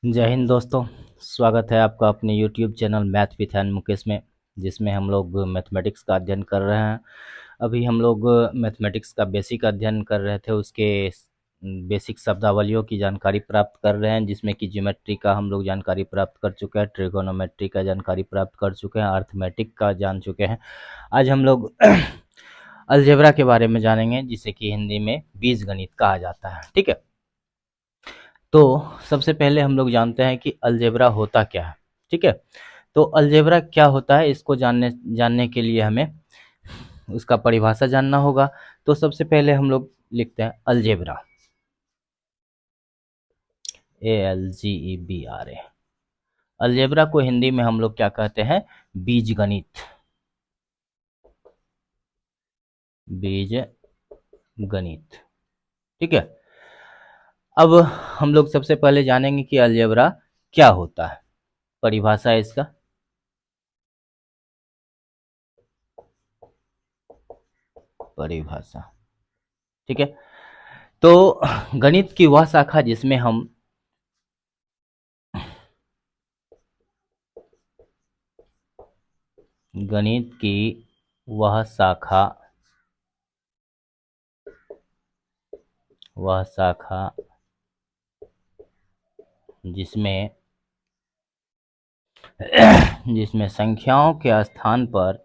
जय हिंद दोस्तों। स्वागत है आपका अपने YouTube channel math with an Mukesh में, जिसमें हम लोग मैथमेटिक्स का अध्ययन कर रहे हैं। अभी हम लोग मैथमेटिक्स का बेसिक अध्ययन कर रहे थे, उसके बेसिक शब्दावलियों की जानकारी प्राप्त कर रहे हैं, जिसमें कि ज्योमेट्री का हम लोग जानकारी प्राप्त कर चुके हैं, ट्रिगोनोमेट्री का जानकारी प्राप्त कर चुके हैं, अर्थमेटिक का जान चुके हैं। आज हम लोग अलजेब्रा के बारे में जानेंगे, जिसे कि हिंदी में बीजगणित कहा जाता है। ठीक है, तो सबसे पहले हम लोग जानते हैं कि अलजेब्रा होता क्या है। ठीक है, तो अलजेब्रा क्या होता है, इसको जानने जानने के लिए हमें उसका परिभाषा जानना होगा। तो सबसे पहले हम लोग लिखते हैं अलजेब्रा, ALGEBRA। अलजेब्रा को हिंदी में हम लोग क्या कहते हैं? बीजगणित। बीज गणित। ठीक है, अब हम लोग सबसे पहले जानेंगे कि अलजेब्रा क्या होता है। परिभाषा है इसका, परिभाषा। ठीक है, तो गणित की वह शाखा जिसमें हम गणित की वह शाखा जिसमें जिसमें संख्याओं के स्थान पर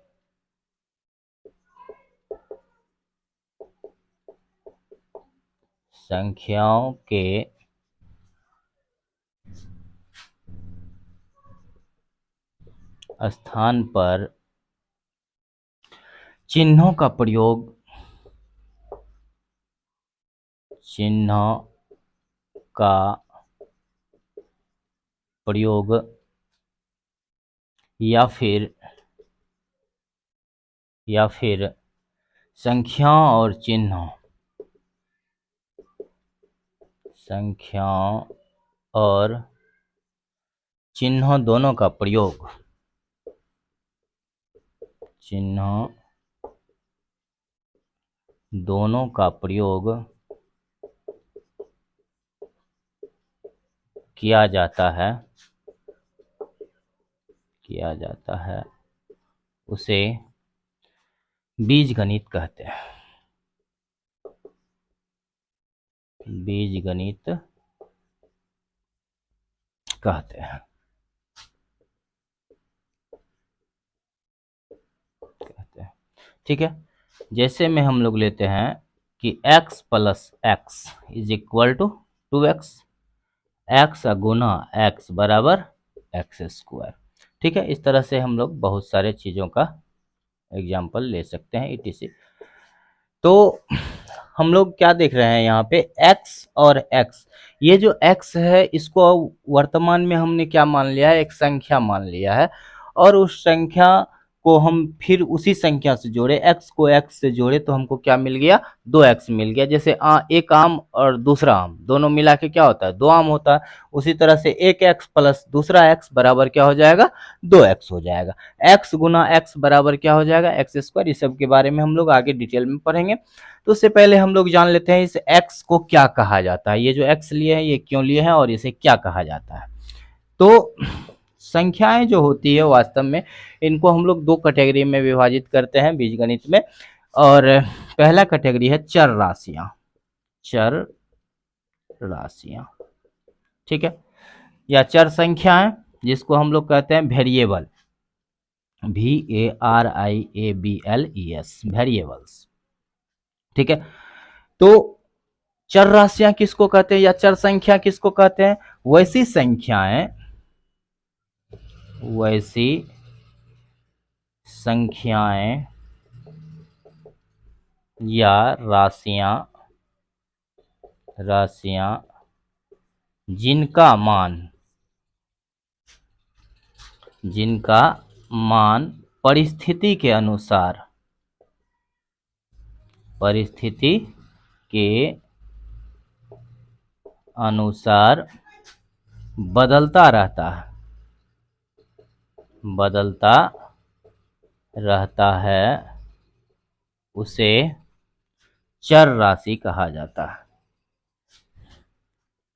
संख्याओं के स्थान पर चिन्हों का प्रयोग या फिर संख्याओं और चिन्हों दोनों का प्रयोग किया जाता है उसे बीजगणित कहते हैं। बीजगणित कहते हैं। ठीक है, जैसे में हम लोग लेते हैं कि x plus X is equal to 2x, x गुना x बराबर एक्स स्क्वायर। ठीक है, इस तरह से हम लोग बहुत सारे चीज़ों का एग्जाम्पल ले सकते हैं etc। तो हम लोग क्या देख रहे हैं यहाँ पे, x और x। ये जो x है, इसको वर्तमान में हमने क्या मान लिया है? एक संख्या मान लिया है, और उस संख्या को हम फिर उसी संख्या से जोड़े, x को x से जोड़े तो हमको क्या मिल गया? 2x मिल गया। जैसे एक आम और दूसरा आम दोनों मिला के क्या होता है? 2 आम होता है। उसी तरह से एक x प्लस दूसरा x बराबर क्या हो जाएगा? 2x हो जाएगा। x गुना x बराबर क्या हो जाएगा? X square. इस सब के बारे में हम लोग आगे डिटेल में पढ़ेंगे। तो उससे पहले हम लोग जान लेते हैं इस x को क्या कहा जाता है। ये जो x लिए हैं, ये क्यों लिए हैं और इसे क्या कहा जाता है? तो संख्याएं जो होती है वास्तव में, इनको हम लोग 2 कैटेगरी में विभाजित करते हैं बीजगणित में। और पहला कैटेगरी है चर राशियां। ठीक है, या चर संख्याएं, जिसको हम लोग कहते हैं वेरिएबल, VARIABLES, वेरिएबल्स। ठीक है, तो चर राशियां किसको कहते हैं या चर संख्या किसको कहते हैं? वैसी संख्याएं या राशियां जिनका मान परिस्थिति के अनुसार बदलता रहता है, उसे चर राशि कहा जाता है।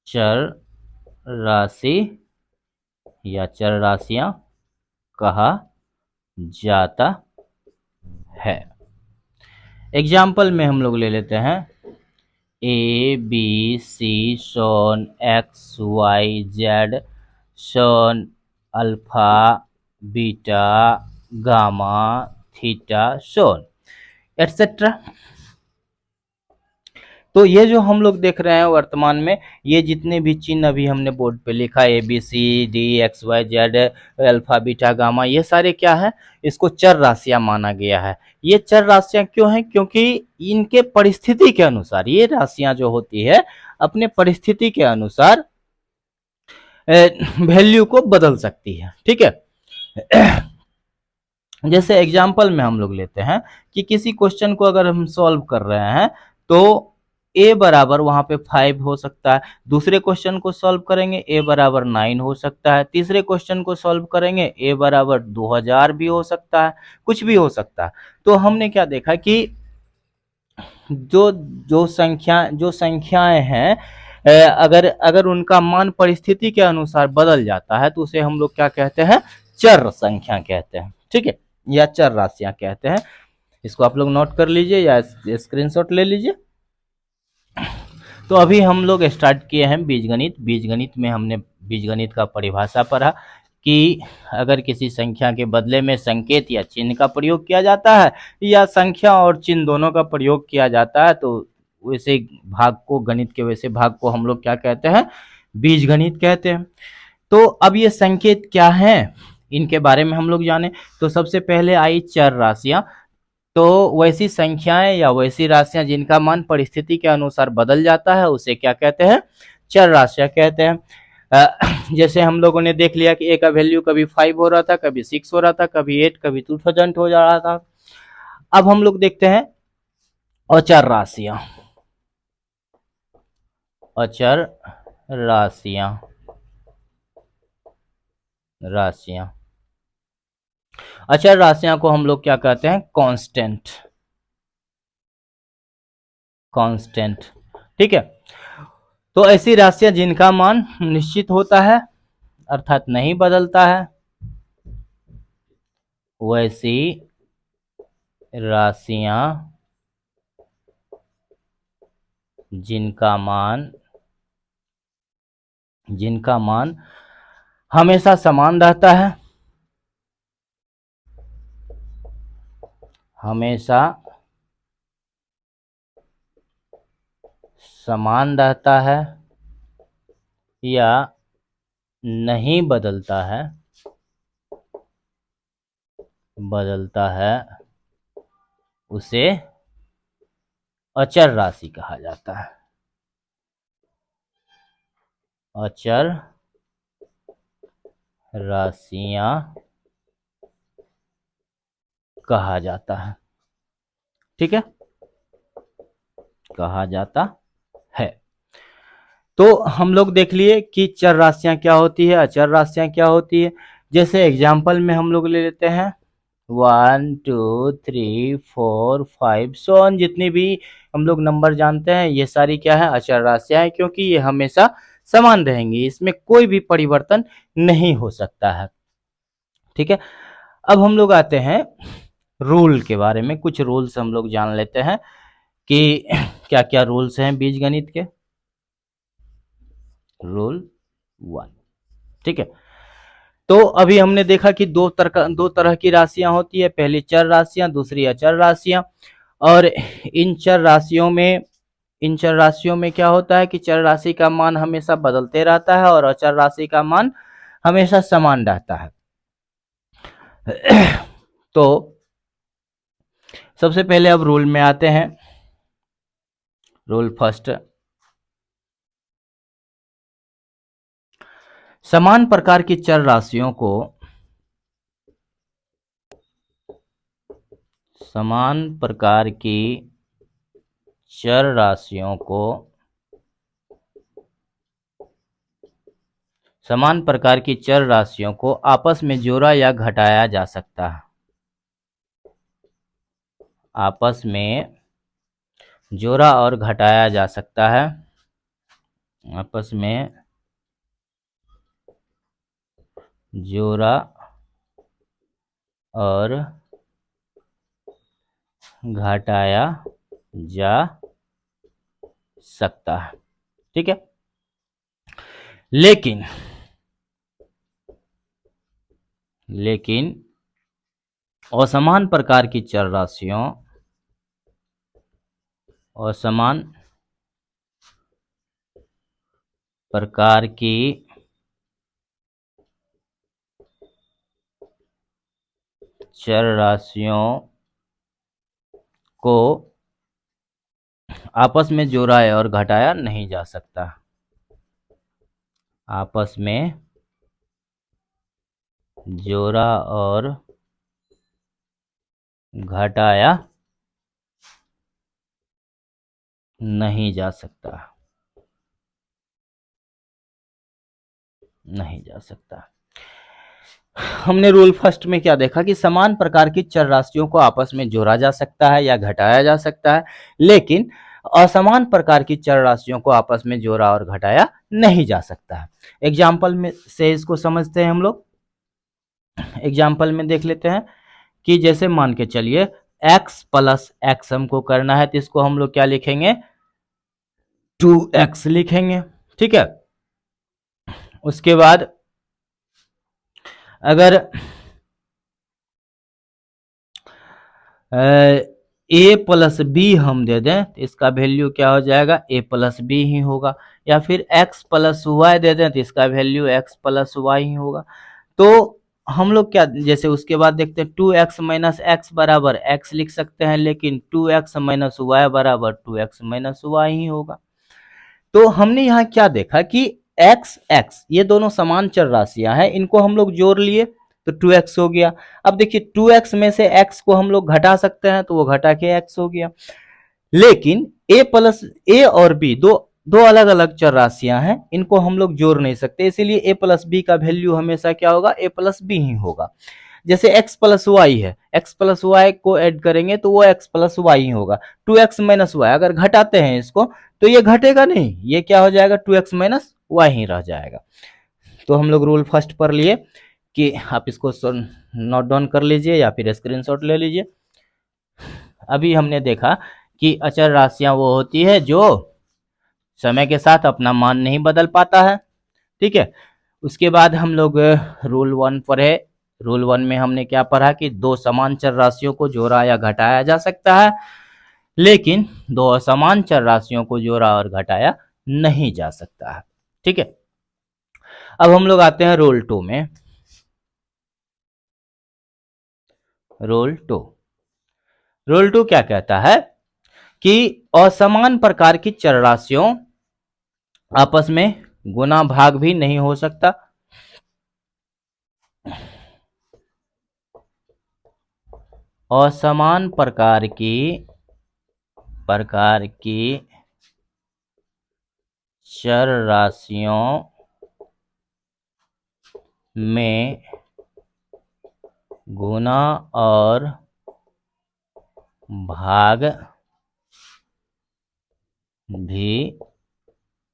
चर राशि या चर राशियां कहा जाता है। एग्जाम्पल में हम लोग ले लेते हैं A B C so on X Y Z so on alpha beta gamma theta so on etcetera. तो ये जो हम लोग देख रहे हैं वर्तमान में, ये जितने भी चिन्ह अभी हमने बोर्ड पे लिखा A B C D X Y Z alpha beta gamma, ये सारे क्या है, इसको चर राशियां माना गया है। ये चर राशियां क्यों हैं? क्योंकि इनके परिस्थिति के अनुसार ये राशियां जो होती है अपने परिस्थिति के अनुसार वैल्यू को बदल सकती है। ठीक है। जैसे एग्जाम्पल में हम लोग लेते हैं कि किसी क्वेश्चन को अगर हम सॉल्व कर रहे हैं तो a बराबर वहां पे 5 हो सकता है, दूसरे क्वेश्चन को सॉल्व करेंगे a बराबर 9 हो सकता है, तीसरे क्वेश्चन को सॉल्व करेंगे a बराबर 2000 भी हो सकता है, कुछ भी हो सकता है। तो हमने क्या देखा कि जो संख्याएं हैं, अगर अगर उनका मान परिस्थिति के अनुसार बदल जाता है तो उसे हम लोग क्या कहते हैं, चर संख्या कहते हैं। ठीक है, या चर राशियां कहते हैं। इसको आप लोग नोट कर लीजिए या स्क्रीनशॉट ले लीजिए। तो अभी हम लोग स्टार्ट किए हैं बीजगणित। बीजगणित में हमने बीजगणित का परिभाषा पढ़ा कि अगर किसी संख्या के बदले में संकेत या चिन्ह का प्रयोग किया जाता है या संख्या और चिन्ह दोनों का प्रयोग किया जाता है तो वैसे भाग को, गणित के वैसे भाग को हम लोग क्या कहते हैं, बीजगणित कहते हैं। तो अब ये संकेत क्या हैं, इनके बारे में हम लोग जाने। तो सबसे पहले आई चर राशियां। तो वैसी संख्याएं या वैसी राशियां जिनका मान परिस्थिति के अनुसार बदल जाता है उसे क्या कहते हैं, चर राशियां कहते हैं। जैसे हम लोगों ने देख लिया कि ए का वैल्यू कभी 5 हो रहा था, कभी 6 हो रहा था, कभी 8, कभी 2000 हो जा रहा था। अब हम लोग देखते हैं अचर राशियां। अचर राशियां राशियां अचर राशियां को हम लोग क्या कहते हैं, कांस्टेंट। कांस्टेंट, ठीक है। तो ऐसी राशियां जिनका मान निश्चित होता है अर्थात नहीं बदलता है, वैसी राशियां जिनका मान हमेशा समान रहता है, हमेशा समान रहता है या नहीं बदलता है, उसे अचर राशि कहा जाता है। अचर राशियां कहा जाता है। ठीक है, कहा जाता है। तो हम लोग देख लिए कि चर राशियां क्या होती है, अचर राशियां क्या होती है। जैसे एग्जाम्पल में हम लोग ले लेते हैं 1 2 3 4 5 सोन, जितनी भी हम लोग नंबर जानते हैं ये सारी क्या है, अचर राशियां है, क्योंकि ये हमेशा समान रहेंगी, इसमें कोई भी परिवर्तन नहीं हो सकता है। ठीक है, अब हम लोग आते हैं रूल के बारे में। कुछ रूल्स हम लोग जान लेते हैं कि क्या क्या रूल्स हैं बीजगणित के। रूल 1, ठीक है। तो अभी हमने देखा कि दो तरह की राशियां होती है, पहली चर राशियां, दूसरी अचर राशियां। और इन चर राशियों में क्या होता है कि चर राशि का मान हमेशा बदलते रहता है और अचर राशि का मान हमेशा समान रहता है। तो सबसे पहले अब रूल में आते हैं। रूल फर्स्ट, समान प्रकार की चर राशियों को समान प्रकार की चर राशियों को समान प्रकार की चर राशियों को आपस में जोड़ा या घटाया जा सकता है। आपस में जोड़ा और घटाया जा सकता है। आपस में जोड़ा और घटाया जा सकता है। ठीक है, लेकिन असमान प्रकार की चर राशियों, असमान प्रकार की चर राशियों को आपस में जोड़ा और घटाया नहीं जा सकता। आपस में जोड़ा और घटाया नहीं जा सकता, नहीं जा सकता। हमने रूल फर्स्ट में क्या देखा कि समान प्रकार की चर राशियों को आपस में जोड़ा जा सकता है या घटाया जा सकता है, लेकिन असमान प्रकार की चर राशियों को आपस में जोड़ा और घटाया नहीं जा सकता है। एग्जाम्पल में से इसको समझते हैं हम लोग। एग्जाम्पल में देख लेते हैं कि जैसे मान के चलिए x प्लस एक्स हमको करना है, तो इसको हम लोग क्या लिखेंगे, 2x लिखेंगे। ठीक है, उसके बाद अगर a प्लस बी हम दे दें तो इसका वैल्यू क्या हो जाएगा, a प्लस बी ही होगा। या फिर x प्लस वाई दे दें तो इसका value x plus why he होगा। तो हम लोग क्या, जैसे उसके बाद देखते हैं 2x माइनस एक्स बराबर x लिख सकते हैं, लेकिन 2x माइनस वाई बराबर 2x माइनस वाई ही होगा। तो हमने यहाँ क्या देखा कि x x ये दोनों समान चर राशियां हैं, इनको हम लोग जोड़ लिए तो 2x हो गया। अब देखिए 2x में से x को हम लोग घटा सकते हैं, तो वो घटा के x हो गया। लेकिन a प्लस a और b दो दो अलग अलग चर राशियां हैं, इनको हम लोग जोड़ नहीं सकते, इसीलिए a प्लस बी का वैल्यू हमेशा क्या होगा, a प्लस बी ही होगा। जैसे x प्लस वाई है, x प्लस वाई को ऐड करेंगे तो वो x प्लस वाई ही होगा। 2x माइनस वाई अगर घटाते हैं इसको तो ये घटेगा नहीं, ये क्या हो जाएगा, 2x माइनस वाई ही रह जाएगा। तो हम लोग रूल फर्स्ट पर लिए कि आप इसको नोट डाउन कर लीजिए या फिर स्क्रीनशॉट ले लीजिए। अभी हमने देखा कि अचर राशियां वो होती है जो समय के साथ अपना मान नहीं बदल पाता है। ठीक है, उसके बाद हम लोग रूल 1 पढ़े। रूल 1 में हमने क्या पढ़ा कि दो समान चर राशियों को जोड़ा या घटाया जा सकता है, लेकिन दो असमान चर राशियों को जोड़ा और घटाया नहीं जा सकता है। ठीक है, अब हम लोग आते हैं रूल 2 में। रूल 2 क्या कहता है कि असमान प्रकार की चर राशियों आपस में गुना भाग भी नहीं हो सकता। असमान प्रकार की चर राशियों में गुना और भाग भी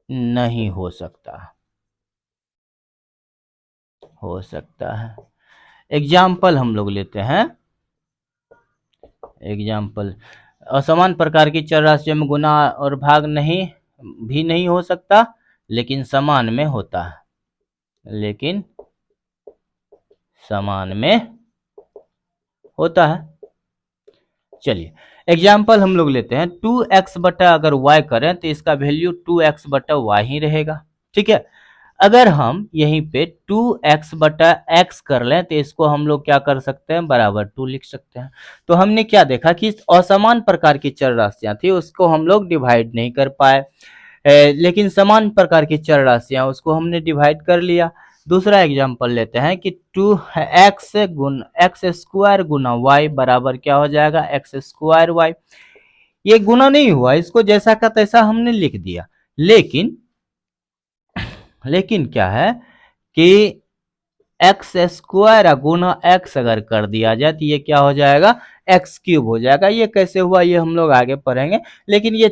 नहीं हो सकता है। एग्जाम्पल हम लोग लेते हैं। एग्जाम्पल, असमान प्रकार की चर राशियों में गुना और भाग नहीं हो सकता, लेकिन समान में होता है, लेकिन समान में होता है। चलिए एग्जाम्पल हम लोग लेते हैं, 2x बटा अगर y करें तो इसका वैल्यू 2x बटा y ही रहेगा। ठीक है, अगर हम यहीं पे 2x बटा x कर लें तो इसको हम लोग क्या कर सकते हैं, बराबर 2 लिख सकते हैं। तो हमने क्या देखा कि असमान प्रकार की चर राशियां थी उसको हम लोग डिवाइड नहीं कर पाए, लेकिन समान प्रकार की चर राशियां उसको हमने डिवाइड कर लिया। दूसरा एग्जांपल लेते हैं कि 2x स्क्वायर गुना y बराबर क्या हो जाएगा, x स्क्वायर y। ये गुना नहीं हुआ, इसको जैसा का तैसा हमने लिख दिया, लेकिन क्या है कि एक्स स्क्वायर गुना एक्स अगर कर दिया जाए तो ये क्या हो जाएगा, एक्स क्यूब हो जाएगा। ये कैसे हुआ ये हम लोग आगे पढ़ेंगे, लेकिन ये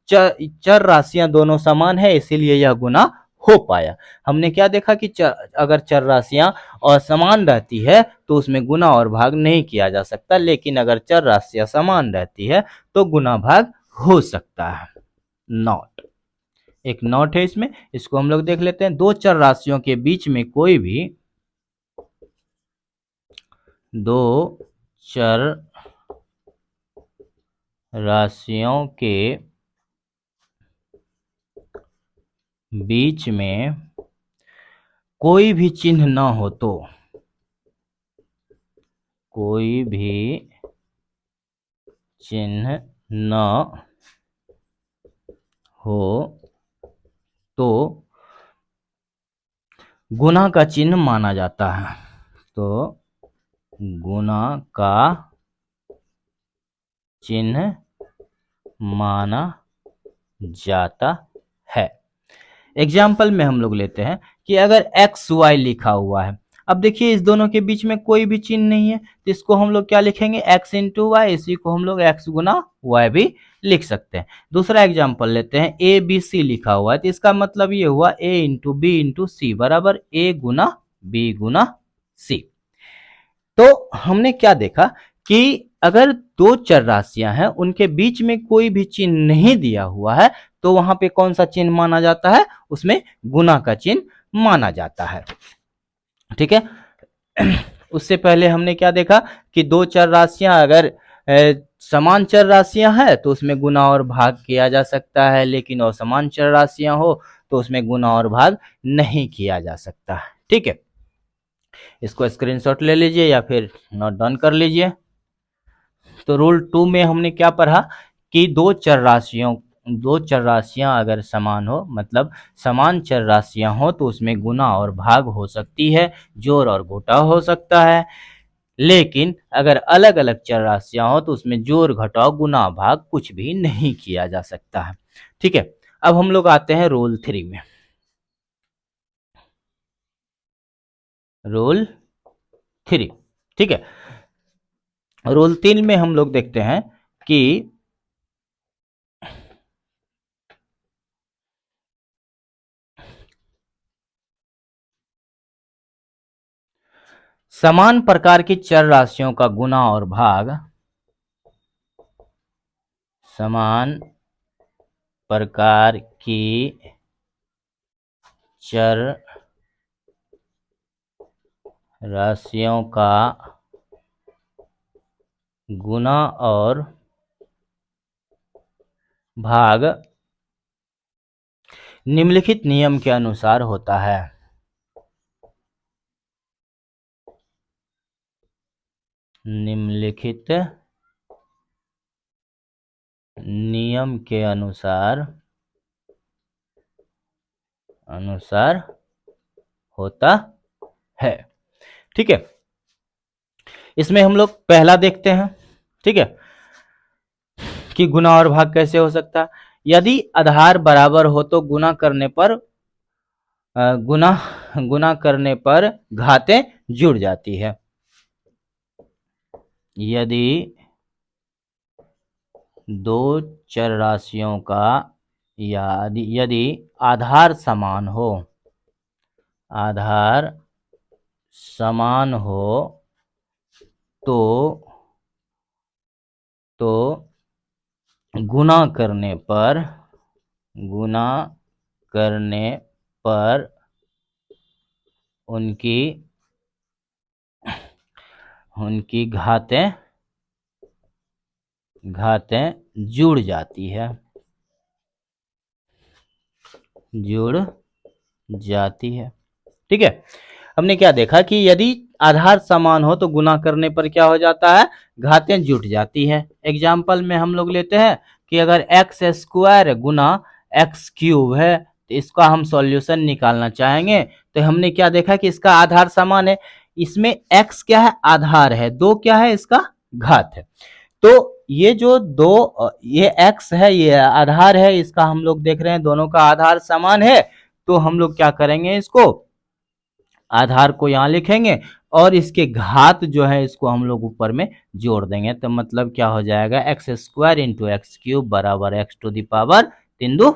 चर राशियां दोनों समान है इसीलिए यह गुना हो पाया। हमने क्या देखा कि अगर चर राशियां असमान रहती है तो उसमें गुना और भाग नहीं किया जा सकता, लेकिन अगर चर राशियां समान रहती है तो गुना भाग हो सकता है। नॉट, एक नॉट है इसमें, इसको हम लोग देख लेते हैं। दो चर राशियों के बीच में कोई भी दो चर राशियों के बीच में कोई भी चिन्ह न हो तो, कोई भी चिन्ह न हो तो गुना का चिन्ह माना जाता है। तो गुना का चिन्ह माना जाता है। एग्जाम्पल में हम लोग लेते हैं कि अगर एक्स वाई लिखा हुआ है, अब देखिए इस दोनों के बीच में कोई भी चिन्ह नहीं है, तो इसको हम लोग क्या लिखेंगे, एक्स इंटू वाई, इसी को हम लोग एक्स गुना वाई भी लिख सकते हैं। दूसरा एग्जाम्पल लेते हैं, ए बी सी लिखा हुआ है, तो इसका मतलब ये हुआ ए इंटू बी इंटू सी बराबर ए गुना बी गुना सी। तो हमने क्या देखा कि अगर दो चर राशियां हैं उनके बीच में कोई भी चिन्ह नहीं दिया हुआ है तो वहां पे कौन सा चिन्ह माना जाता है, उसमें गुना का चिन्ह माना जाता है। ठीक है। उससे पहले हमने क्या देखा कि दो चर राशियां अगर समान चर राशियां हैं तो उसमें गुना और भाग किया जा सकता है, लेकिन असमान चर राशियां हो तो उसमें गुना और भाग नहीं किया जा सकता। ठीक है, इसको स्क्रीनशॉट ले लीजिए या फिर नोट डाउन कर लीजिए। तो रूल 2 में हमने क्या पढ़ा कि दो चर राशियां अगर समान हो, मतलब समान चर राशियां हो तो उसमें गुना और भाग हो सकती है, जोड़ और घटा हो सकता है। लेकिन अगर अलग अलग चर राशियां हो तो उसमें जोड़ घटाव गुना भाग कुछ भी नहीं किया जा सकता है। ठीक है, अब हम लोग आते हैं रूल 3 में। रूल 3, ठीक है, रूल 3 में हम लोग देखते हैं कि समान प्रकार की चर राशियों का गुना और भाग समान प्रकार की चर राशियों का गुना और भाग निम्नलिखित नियम के अनुसार होता है। निम्नलिखित नियम के अनुसार होता है। ठीक है, इसमें हम लोग पहला देखते हैं। ठीक है, कि गुना और भाग कैसे हो सकता है। यदि आधार बराबर हो तो गुना करने पर घातें जुड़ जाती है। यदि दो चर राशियों का या यदि आधार समान हो, आधार समान हो तो गुना करने पर उनकी घातें जुड़ जाती है, ठीक है। हमने क्या देखा कि यदि आधार समान हो तो गुना करने पर क्या हो जाता है, घातें जुट जाती है। एग्जाम्पल में हम लोग लेते हैं कि अगर एक्स स्क्वायर गुना एक्स क्यूब है तो इसका हम सॉल्यूशन निकालना चाहेंगे, तो हमने क्या देखा कि इसका आधार समान है, इसमें x क्या है, आधार है, दो क्या है, इसका घात है। तो ये जो दो, ये x है, ये आधार है, इसका हम लोग देख रहे हैं दोनों का आधार समान है, तो हम लोग क्या करेंगे, इसको आधार को यहाँ लिखेंगे और इसके घात जो है इसको हम लोग ऊपर में जोड़ देंगे। तो मतलब क्या हो जाएगा, x square into x cube बराबर x to the power 3 2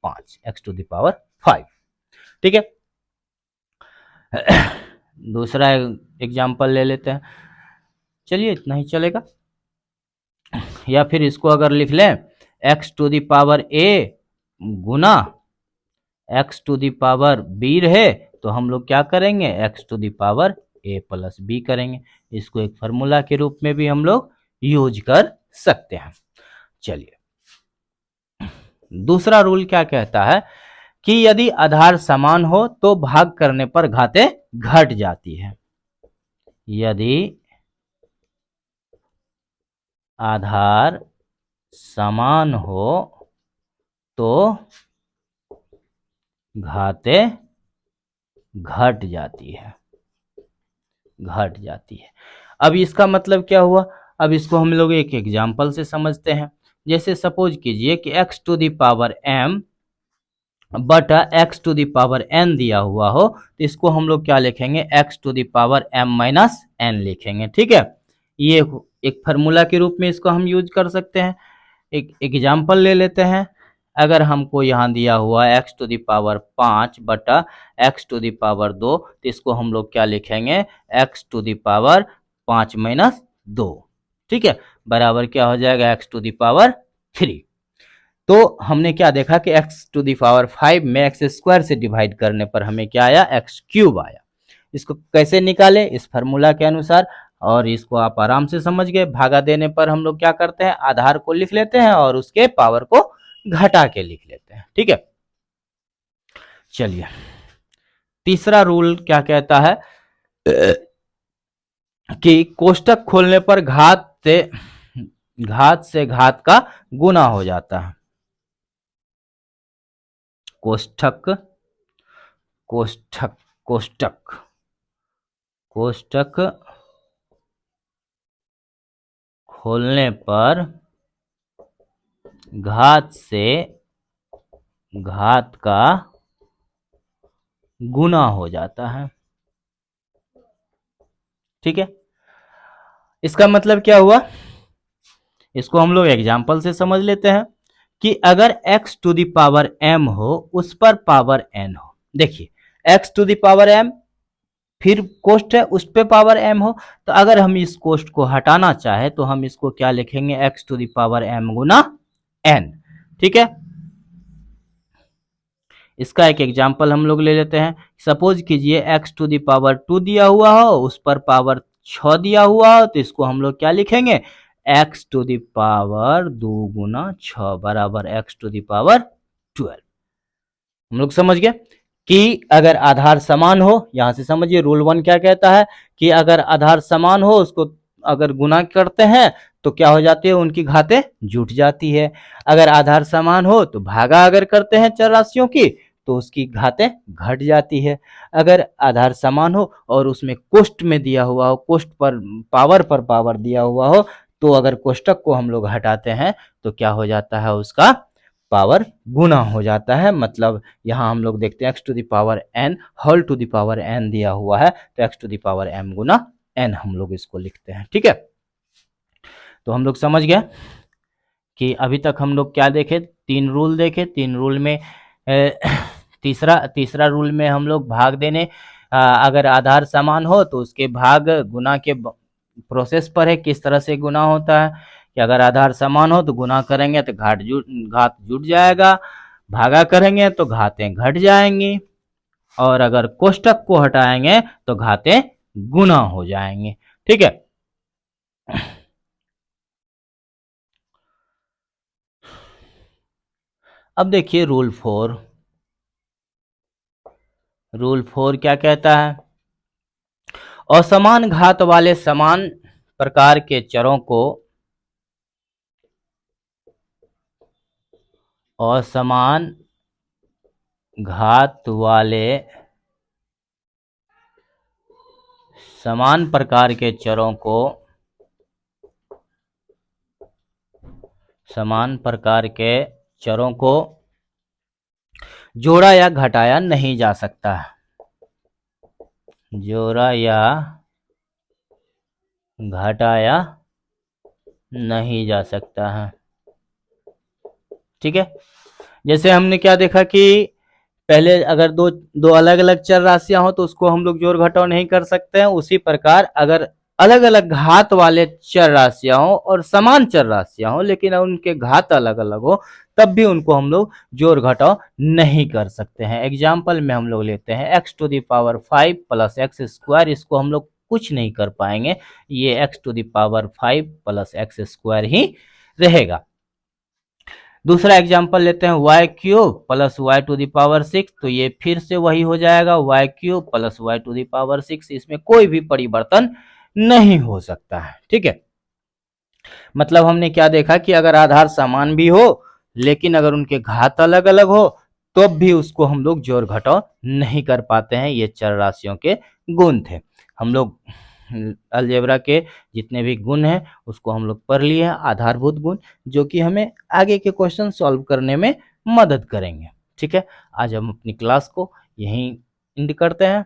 5, x to the power 5। ठीक है। दूसरा एग्जाम्पल ले लेते हैं, चलिए इतना ही चलेगा। या फिर इसको अगर लिख लें x to the power a गुना x to the power b रहे तो हम लोग क्या करेंगे, x to the power a plus b करेंगे। इसको एक फार्मूला के रूप में भी हम लोग यूज कर सकते हैं। चलिए दूसरा रूल क्या कहता है कि यदि आधार समान हो तो भाग करने पर घातें घट जाती है। यदि आधार समान हो तो घातें घट जाती है, घट जाती है। अब इसका मतलब क्या हुआ, अब इसको हम लोग एक एग्जाम्पल से समझते हैं। जैसे सपोज कीजिए कि x to the power m बटा x to the power n दिया हुआ हो, तो इसको हम लोग क्या लिखेंगे, x to the power m minus n लिखेंगे। ठीक है, ये एक फार्मूला के रूप में इसको हम यूज कर सकते हैं। एक एग्जाम्पल ले लेते हैं। अगर हमको यहाँ दिया हुआ है x टू दी पावर 5 बटा x टू दी पावर 2, तो इसको हम लोग क्या लिखेंगे, x to the power 5 minus 2। ठीक है, बराबर क्या हो जाएगा, x टू दी पावर 3। तो हमने क्या देखा कि x टू दी पावर 5 में एक्स स्क्वायर से डिवाइड करने पर हमें क्या आया, एक्स क्यूब आया। इसको कैसे निकाले, इस फार्मूला के अनुसार, और इसको आप आराम से समझ गए। भागा देने पर हम लोग क्या करते हैं, आधार को लिख लेते हैं और उसके पावर को घटा के लिख लेते हैं। ठीक है, चलिए तीसरा रूल क्या कहता है कि कोष्टक खोलने पर घात से घात का गुना हो जाता है। कोष्टक कोष्टक कोष्टक कोष्टक खोलने पर घात से घात का गुना हो जाता है। ठीक है, इसका मतलब क्या हुआ, इसको हम लोग एग्जाम्पल से समझ लेते हैं कि अगर x to the power m हो उस पर पावर n हो। देखिए x to the power m फिर कोष्ट है उस पे पावर m हो, तो अगर हम इस कोष्ट को हटाना चाहे तो हम इसको क्या लिखेंगे, x to the power m गुना n। ठीक है, इसका एक एग्जाम्पल हम लोग ले लेते हैं। सपोज कीजिए x टू दी पावर 2 दिया हुआ हो, उस पर पावर 6 दिया हुआ हो, तो इसको हम लोग क्या लिखेंगे, x टू दी पावर 2 गुना 6 बराबर x टू दी पावर 12। हम लोग समझ गए कि अगर आधार समान हो, यहां से समझिए रूल 1 क्या कहता है कि अगर आधार समान हो उसको अगर गुना करते हैं तो क्या हो जाती है, उनकी घातें जुट जाती है। अगर आधार समान हो तो भागा अगर करते हैं चर राशियों की तो उसकी घातें घट जाती है। अगर आधार समान हो और उसमें कोष्ट में दिया हुआ हो, कोष्ट पर पावर दिया हुआ हो, तो अगर कोष्टक को हम लोग हटाते हैं तो क्या हो जाता है, उसका पावर गुना हो जाता है। मतलब यहाँ हम लोग देखते हैं x to the power n whole to the power n दिया हुआ है, तो x to the power m गुना n हम लोग इसको लिखते हैं। ठीक है, तो हम लोग समझ गए कि अभी तक हम लोग क्या देखे, 3 रूल देखे। 3 रूल में तीसरा रूल में हम लोग भाग देने, अगर आधार समान हो तो उसके भाग गुना के प्रोसेस पर है, किस तरह से गुना होता है कि अगर आधार समान हो तो गुना करेंगे तो घात जुट जाएगा, भागा करेंगे तो घातें घट जाएंगी, और अगर कोष्टक को हटाएंगे तो घातें गुना हो जाएंगे। ठीक है, अब देखिए रूल 4। रूल 4 क्या कहता है, असमान घात वाले समान प्रकार के चरों को असमान घात वाले समान प्रकार के चरों को समान प्रकार के चरों को जोड़ा या घटाया नहीं जा सकता है, जोड़ा या घटाया नहीं जा सकता है। ठीक है, जैसे हमने क्या देखा कि पहले अगर दो दो अलग अलग चर राशियां हो तो उसको हम लोग जोड़ घटाव नहीं कर सकते हैं। उसी प्रकार अगर अलग अलग घात वाले चर राशियां हो और समान चर राशियां हो लेकिन उनके घात अलग अलग हो तब भी उनको हम लोग जोड़ घटाव नहीं कर सकते हैं। एग्जाम्पल में हम लोग लेते हैं x to the power 5 plus x square, इसको हम लोग कुछ नहीं कर पाएंगे, ये x to the power 5 plus x square ही रहेगा। दूसरा एग्जाम्पल लेते हैं y cube plus y to the power 6, तो ये फिर से वही हो जाएगा y cube plus y to the power 6, इसमें कोई भी परिवर्तन नहीं हो सकता है। ठीक है, मतलब हमने क्या देखा कि अगर आधार समान भी हो लेकिन अगर उनके घात अलग अलग हो तो भी उसको हम लोग जोड़ घटाव नहीं कर पाते हैं। ये चर राशियों के गुण थे। हम लोग अलजेब्रा के जितने भी गुण हैं उसको हम लोग पढ़ लिए हैं, आधारभूत गुण, जो कि हमें आगे के क्वेश्चन सॉल्व करने में मदद करेंगे। ठीक है, आज हम अपनी क्लास को यहीं एंड करते हैं।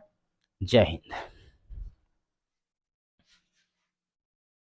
जय हिंद।